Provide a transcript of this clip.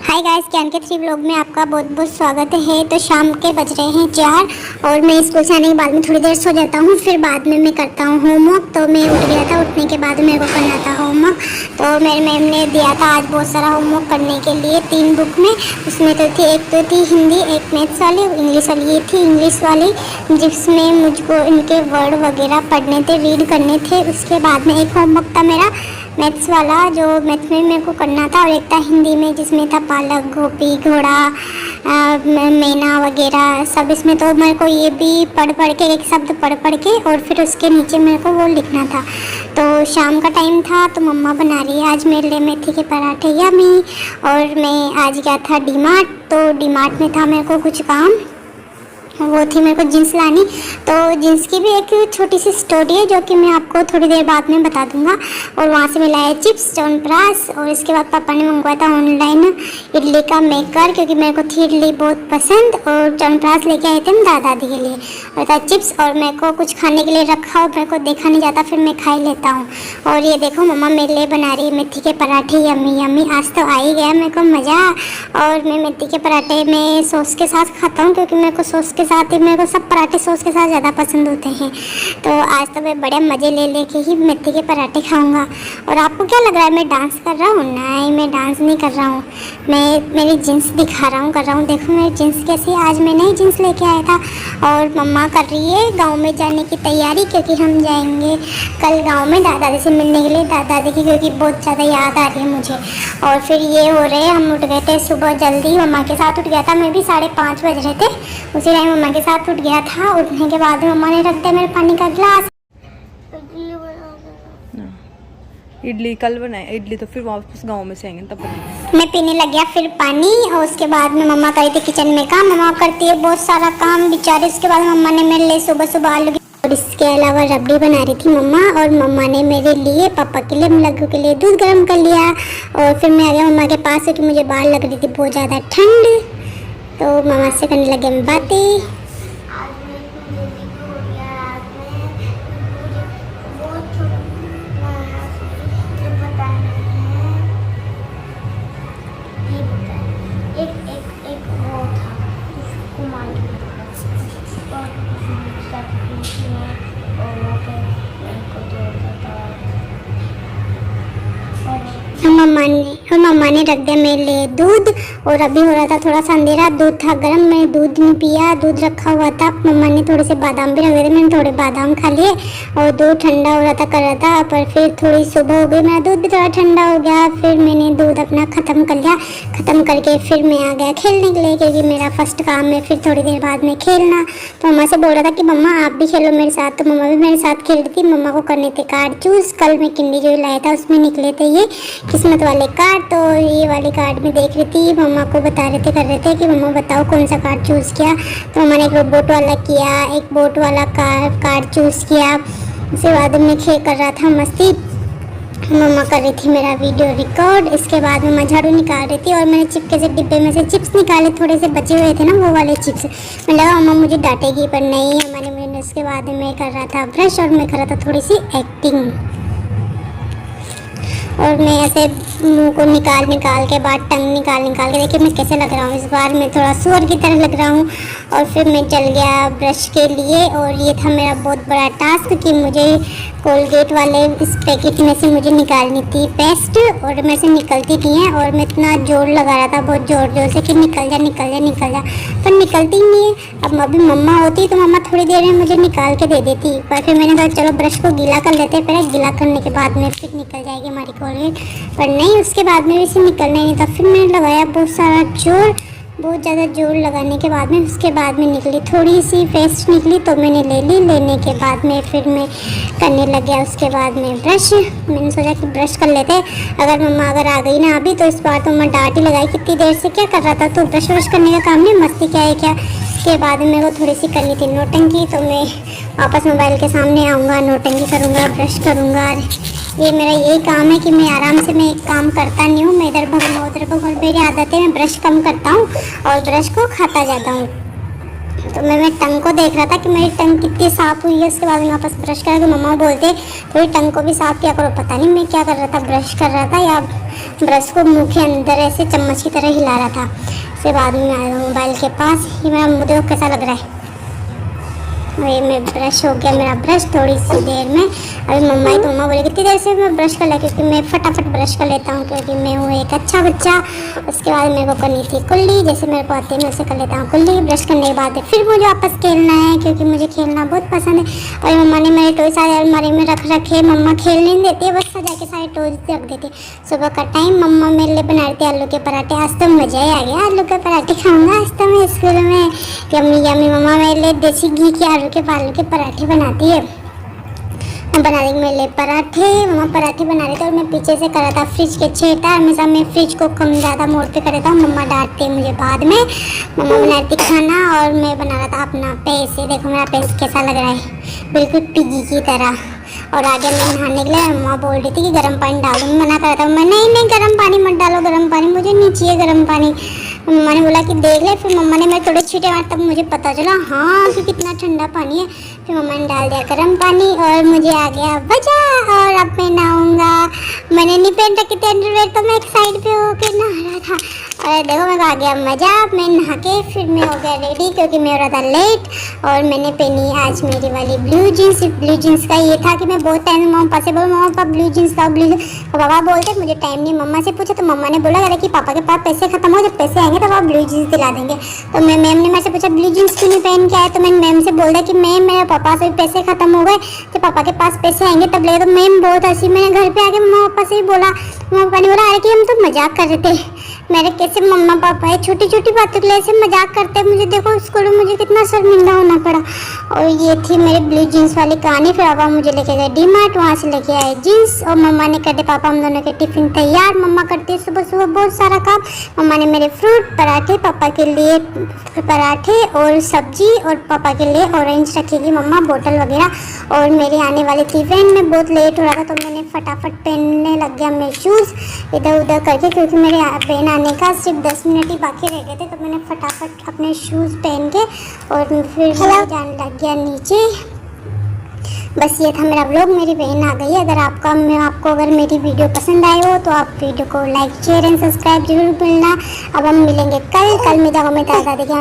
Hi guys, ज्ञान के 3 vlog में आपका बहुत बहुत स्वागत है। तो शाम के बज रहे हैं 4 और मैं स्कूल से आने के बाद में थोड़ी देर सो जाता हूँ, फिर बाद में मैं करता हूँ होमवर्क। तो मैं उठ गया था, उठने के बाद मेरे को करना था होमवर्क। तो मेरे मैम ने दिया था आज बहुत सारा होमवर्क करने के लिए 3 बुक में। उसमें तो थी एक तो थी हिंदी, एक मैथ्स वाली, इंग्लिश वाली। ये थी इंग्लिश वाली जिसमें मुझको इनके वर्ड वगैरह पढ़ने थे, रीड करने थे। उसके बाद में एक होमवर्क था मेरा मैथ्स वाला, जो मैथ्स में मेरे को करना था, और एक था हिंदी में जिसमें था पालक, गोपी, घोड़ा, मैना वगैरह सब। इसमें तो मेरे को ये भी पढ़ के एक शब्द पढ़ के और फिर उसके नीचे मेरे को वो लिखना था। तो शाम का टाइम था तो मम्मा बना रही है आज मेरे लिए मेथी के पराठे यम्मी। और मैं आज गया था डीमार्ट, तो डीमार्ट में था मेरे को कुछ काम, वो थी मेरे को जीन्स लानी। तो जीन्स की भी एक छोटी सी स्टोरी है जो कि मैं आपको थोड़ी देर बाद में बता दूंगा। और वहाँ से मिला है चिप्स, च्यवनप्राश, और इसके बाद पापा ने मंगवाया था ऑनलाइन इडली का मेकर, क्योंकि मेरे को थी इडली बहुत पसंद। और च्यवनप्राश लेके आए थे हम दादा दादी के लिए, और था चिप्स। और मेरे को कुछ खाने के लिए रखा और मेरे को देखा नहीं जाता, फिर मैं खा ही लेता हूँ। और ये देखो मम्मा मेरे लिए बना रही है मेथी के पराठे यम्मी यम्मी। आज तो आ ही गया मेरे को मज़ा। और मैं मेथी के पराठे में सॉस के साथ खाता हूँ, क्योंकि मेरे को सॉस के साथ ही, मेरे को सब पराठे सॉस के साथ ज़्यादा पसंद होते हैं। तो आज तो मैं बड़े मज़े ले के ही मेथी के पराठे खाऊंगा। और आपको क्या लग रहा है मैं डांस कर रहा हूँ? नहीं, मैं डांस नहीं कर रहा हूँ, मैं मेरी जीन्स दिखा रहा हूँ, कर रहा हूँ। देखो मेरी जीन्स कैसी, आज मैं नई जीन्स लेके आया था। और मम्मा कर रही है गाँव में जाने की तैयारी, क्योंकि हम जाएंगे कल गाँव में दादा दादी से मिलने के लिए, दादा दादी की, क्योंकि बहुत ज़्यादा याद आ रही है मुझे। और फिर ये हो रहे, हम उठ गए थे सुबह जल्दी, मम्मा के साथ उठ गया था मैं भी, 5:30 बज रहे थे। उसी टाइम मम्मा के साथ उठ गया था। उठने के बाद मम्मा ने रख दिया मेरे पानी का गिलास। इडली कल बनाए, इडली तो फिर वापस गांव में से आएंगे तब मैं पीने लग गया फिर पानी। और उसके बाद में मम्मा करी थी किचन में काम, मम्मा करती है बहुत सारा काम बेचारी। उसके बाद मम्मा ने मेरे लिए सुबह सुबह आलू की, और इसके अलावा रबड़ी बना रही थी मम्मा। और मम्मा ने मेरे लिए, पापा के लिए, लग्गू के लिए दूध गर्म कर लिया। और फिर मैं आ गया मम्मा के पास, क्योंकि मुझे बाहर लग रही थी बहुत ज़्यादा ठंड। तो मम्मा से करने लगे हम बातें। मम्मा ने रख दिया मेरे लिए दूध। और अभी हो रहा था थोड़ा सा अंधेरा, दूध था गर्म, मैं दूध नहीं पिया, दूध रखा हुआ था। मम्मा ने थोड़े से बादाम भी रख दिए थे, मैंने थोड़े बादाम खा लिए। और दूध ठंडा हो रहा था, कर रहा था, पर फिर थोड़ी सुबह हो गई, मेरा दूध भी थोड़ा ठंडा हो गया। फिर मैंने दूध अपना ख़त्म कर लिया, ख़त्म करके फिर मैं आ गया खेलने के लिए, क्योंकि मेरा फर्स्ट काम है फिर थोड़ी देर बाद में खेलना। तो मम्मा से बोल रहा था कि मम्मा आप भी खेलो मेरे साथ, तो मम्मा भी मेरे साथ खेल रही थी। मम्मा को करने थे कार्ड चूज़, कल मैं किंडी जो लाया था उसमें निकले थे ये किस्मत वाले कार्ड। तो ये वाले कार्ड में देख रही थी, मम्मा को बता रहे थे, कर रहे थे कि मम्मा बताओ कौन सा कार्ड चूज़ किया। तो मम्मा ने एक रोबोट वाला किया, एक बोट वाला कार्ड चूज़ किया। उसके बाद मैं खेल कर रहा था मस्ती, मम्मा कर रही थी मेरा वीडियो रिकॉर्ड। इसके बाद मम्मा झाड़ू निकाल रही थी, और मैंने चिपके से डिब्बे में से चिप्स निकाले, थोड़े से बचे हुए थे ना वो वाले चिप्स। मैं लगा मम्मा मुझे डांटेगी, पर नहीं, मैंने उसके बाद मैं कर रहा था ब्रश, और मैं कर रहा था थोड़ी सी एक्टिंग। और मैं ऐसे मुंह को निकाल के बाद टंग निकाल के देखिए मैं कैसे लग रहा हूँ। इस बार मैं थोड़ा सुअर की तरह लग रहा हूँ। और फिर मैं चल गया ब्रश के लिए, और ये था मेरा बहुत बड़ा टास्क कि मुझे कोलगेट वाले इस पैकेट में से मुझे निकालनी थी पेस्ट, और मेरे से निकलती नहीं है। और मैं इतना जोर लगा रहा था, बहुत ज़ोर से कि निकल जा, पर निकलती नहीं है। अब अभी मम्मा होती तो मम्मा थोड़ी देर में मुझे निकाल के दे देती, पर फिर मैंने कहा चलो ब्रश को गीला कर लेते, पहले गीला करने के बाद में फिर निकल जाएगी हमारी कोलगेट। पर नहीं, उसके बाद में वैसे निकलना नहीं था। फिर मैंने लगाया बहुत सारा जोर, बहुत ज़्यादा जोर लगाने के बाद में उसके बाद में निकली थोड़ी सी पेस्ट निकली, तो मैंने ले ली। लेने के बाद में फिर मैं करने लग गया उसके बाद में ब्रश। मैंने सोचा कि ब्रश कर लेते, अगर मम्मा आ गई ना अभी, तो इस बार तो मम्मा डांट ही लगाई, कितनी देर से क्या कर रहा था तो ब्रश व्रश करने का काम नहीं, मस्ती क्या है क्या। उसके बाद मेरे को थोड़ी सी करनी थी नौटंकी, तो मैं वापस मोबाइल के सामने आऊँगा, नौटंकी करूँगा, ब्रश करूँगा। ये मेरा यही काम है कि मैं आराम से, मैं एक काम करता नहीं हूँ, मैं इधर भगल उधर भगल, मेरी आदत है, मैं ब्रश कम करता हूँ और ब्रश को खाता जाता हूँ। तो मैं टंग को देख रहा था कि मेरी टंग कितनी साफ़ हुई है। उसके बाद मैं वापस ब्रश करा, तो मम्मा बोलते थोड़ी टंग को भी साफ़ किया करो। पता नहीं मैं क्या कर रहा था, ब्रश कर रहा था या ब्रश को मुंह के अंदर ऐसे चम्मच की तरह हिला रहा था। फिर बाद में आया मोबाइल के पास, ये मेरा मुँह देखो कैसा लग रहा है। ये मैं ब्रश हो गया मेरा ब्रश थोड़ी सी देर में। अभी मम्मा ही तो मम्मा बोले कितनी देर से मैं ब्रश कर लिया, क्योंकि मैं फटाफट ब्रश कर लेता हूँ, क्योंकि मैं हूँ एक अच्छा बच्चा। उसके बाद मेरे को करनी थी कुल्ली, जैसे मेरे को आती है मैं उसे कर लेता हूँ कुल्ली। ब्रश करने के बाद फिर मुझे वापस खेलना है, क्योंकि मुझे खेलना बहुत पसंद है। और मम्मा ने मेरे टॉय सारे अलमारी में रख रखे, मम्मा खेल नहीं देती है, बस सजा के सारे टॉयज रख देती। सुबह का टाइम मम्मा मेरे लिए बना रही थी आलू के पराठे। आज तो मज़ा ही आ गया, आलू के पराठे खाऊंगा आज तो मैं स्कूल में। यम्मी यम्मी मम्मा मेरे लिए देसी घी के आलू के पराठे बनाती है। बना देंगे मेरे लिए पराठे। मम्मा पराठे बना रहे थे और मैं पीछे से कर रहा था फ्रिज के छेटा। हमेशा मैं फ्रिज को कम ज़्यादा मोड़ पे कर देता हूँ, मम्मा डांटती है मुझे बाद में। मम्मा बना रही थी खाना और मैं बना रहा था अपना पेस्ट। देखो मेरा पेस्ट कैसा लग रहा है, बिल्कुल पिग्गी की तरह। और आगे मैं नहाने के लिए मम्मा बोल रही थी कि गर्म पानी डालो, मैं मना कर रहा था। मैं नहीं गर्म पानी मत डालो, गर्म पानी मुझे नहीं चाहिए गर्म पानी। मम्मा ने बोला कि देख ले, फिर मम्मा ने मेरे थोड़े छींटे मारे, तब मुझे पता चला हाँ कि कितना ठंडा पानी है। फिर मम्मा ने डाल दिया गर्म पानी और मुझे आ गया मजा। और अब मैं नहाऊंगा। मैंने नहीं पहन रखी थी अंडरवेयर, तो मैं एक साइड पे होकर नहा रहा था। और देखो मेरे को आ गया मजा। मैं नहा के फिर मैं हो गया रेडी, क्योंकि मैं हो रहा था लेट। और मैंने पहनी आज मेरी वाली ब्लू जीन्स। ब्लू जीन्स का ये था कि मैं बहुत टाइम मम्मा पापा से बोला मम्मा पापा ब्लू जीन्स लाओ ब्लू जीन्स। पापा बोलते मुझे टाइम नहीं। मम्मा से पूछा तो मम्मा ने बोला अरे कि पापा के पास पैसे खत्म हो, जब पैसे आएंगे तो आप ब्लू जीन्स दिला देंगे। तो मैं मैम ने मेरे से पूछा ब्लू जीन्स क्यों नहीं पहन के आए, तो मैंने मैम से बोल दिया कि मैम मेरे पापा से पैसे खत्म हो गए, जब पापा के पास पैसे आएंगे तब लेगा। तो मैम बहुत हंसी। मैंने घर पे आके मम्मा पापा से ही बोला, मम्मा पापा ने बोला अरे कि हम तो मजाक कर रहे थे। मेरे कैसे मम्मा पापा है छोटी छोटी बातों के लिए ऐसे मजाक करते हैं। मुझे देखो स्कूल में मुझे कितना शर्मिंदा होना पड़ा। और ये थी मेरी ब्लू जीन्स वाली कहानी। फिर पापा मुझे लेके गए डीमार्ट, वहाँ से लेके आए जीन्स। और मम्मा ने कर दिया पापा हम दोनों के टिफिन तैयार। मम्मा करती है सुबह सुबह बहुत सारा काम। मम्मा ने मेरे फ्रूट पराठे, पापा के लिए पराठे और सब्जी, और पापा के लिए ऑरेंज रखेगी मम्मा, बोतल वगैरह। और मेरी आने वाली थी फ्रेंड, मैं बहुत लेट हो रहा था तो मैंने फटाफट पहनने लग गया मैं शूज़ इधर उधर करके, क्योंकि मेरे बहन आने का सिर्फ 10 मिनट ही बाकी रह गए थे। तो मैंने फटाफट अपने शूज़ पहन के और फिर जाने लग गया नीचे। बस ये था मेरा व्लॉग। मेरी बहन आ गई है। अगर आपको अगर मेरी वीडियो पसंद आई हो तो आप वीडियो को लाइक शेयर एंड सब्सक्राइब जरूर करना। अब हम मिलेंगे कल मैं जाऊँगा मैं दादा देखें